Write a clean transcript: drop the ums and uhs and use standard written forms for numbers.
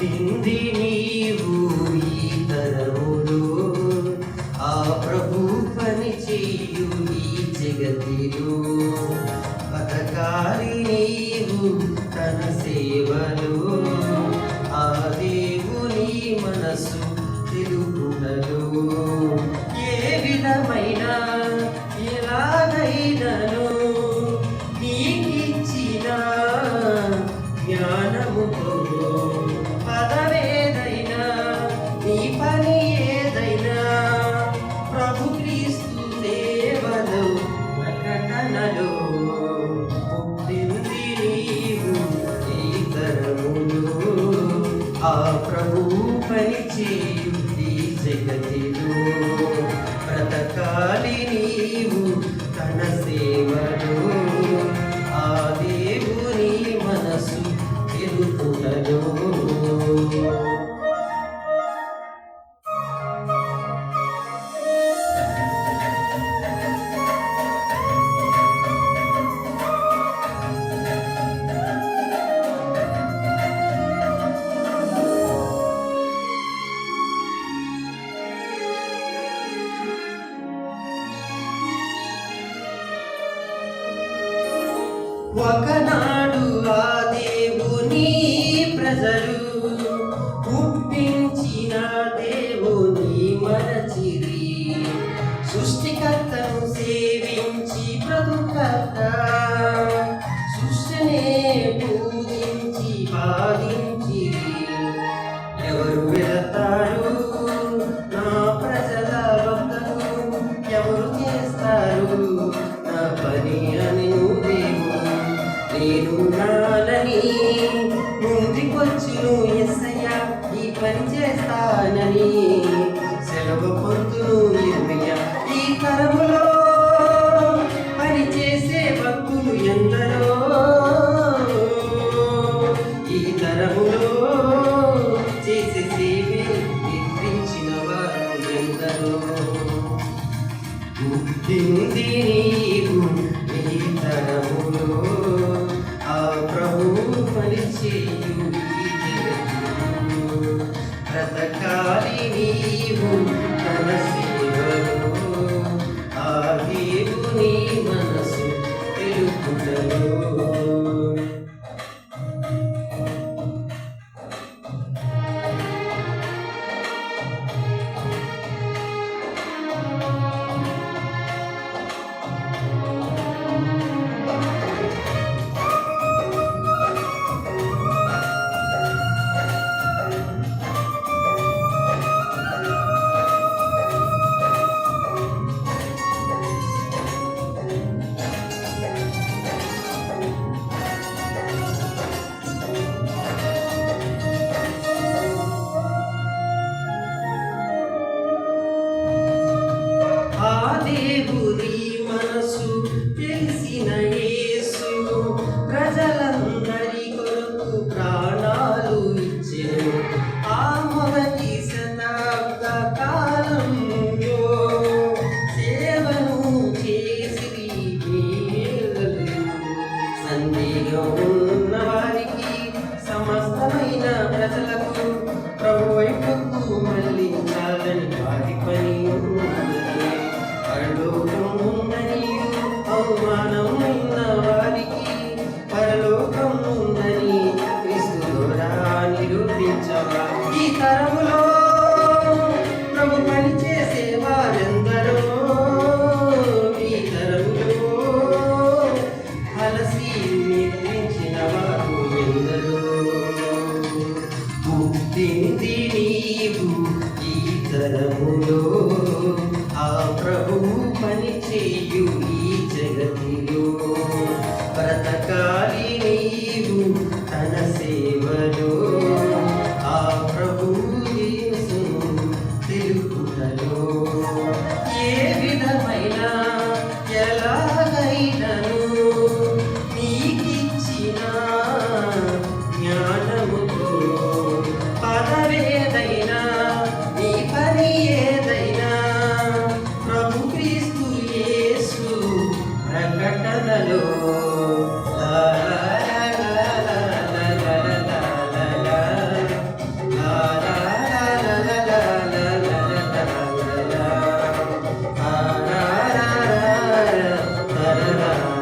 పుట్టింది నీవు ఈ తరములో, ఆ ప్రభు పని చేయు ఈ జగతిలో. బతకాలి నీవు తన సేవలో, ఆ దేవుని మనసు తెలుగునలో. ఏ విధమైన ఎలాగైనను నీకిచ్చిన జ్ఞానముతో, పదవేదైనా నీ పని ఏదైనా ప్రభు క్రీస్తు సేవలో ప్రకటనలో. పుట్టింది నీవు ఈ తరములో, ఆ ప్రభు పని చేయు ఈ జగతిలో. బ్రతకాలి నీవు తన సేవలో, ఆ దేవుని మనసు తెలుగునలో. ఒకనాడు ఆ దేవుని ప్రజలు పుట్టించిన దేవుని మరచిరి. సృష్టికర్తను సేవించి బ్రతుకర్త సృష్టినే పూజించి బాధించిరి. ఎవరు వెళతారు నా ప్రజల వద్దకు, ఎవరు చేస్తారు నా పని అని నేను నాలని ముందుకొచ్చును యేసయ్యా ఈ పని చేస్తానని. సెలవు పొందును యిర్మీయా ఈ తరములో, పని చేసే భక్తులు ఎందరో ఈ తరములో. చేసే సేవే నిద్రించిన వారు ఎందరో. పుట్టింది నీవు ఈ తరములో, ఆ ప్రభు పని చేయు ఈ జగతిలో. బ్రతకాలి నీవు తన సేవలో, ఆ దేవుని మనసు తెలుగునలో. దేవుని మనసు తెలిసిన యేసు ప్రజలందరి కొరకు ప్రాణాలు ఇచ్చెను. ఆ మొదటి శతాబ్ద కాలంలో సేవను చేసి సందేహం ఉన్న వారికి సమస్తమైన ప్రజలకు ప్రభు వైపుకు మళ్ళించాలని వారి పని ఉన్నది. పరలోకం ఉందని అవమానమైన వారికి పరలోకం ఉందని క్రీస్తులోరా నిరూపించవా. ఈ తరములో ప్రభు పని చేసే వారెందరో, ఈ తరములో అలసి నిద్రించిన వారు ఎందరో. పుట్టింది నీవు ఈ తరములో, ఆ ప్రభు పని చేయు ఈ జగతిలో. బ్రతకాలి నీవు తన సేవలో, ఆ ప్రభు యేసును తెలుగునలో. ఏ విధమైన ఎలాగైనను నీకిచ్చిన జ్ఞానముతో, పదవేదైనా నీ పని ఏదైనా ప్రభు క్రీస్తు యేసు ప్రకటనలో. తరరా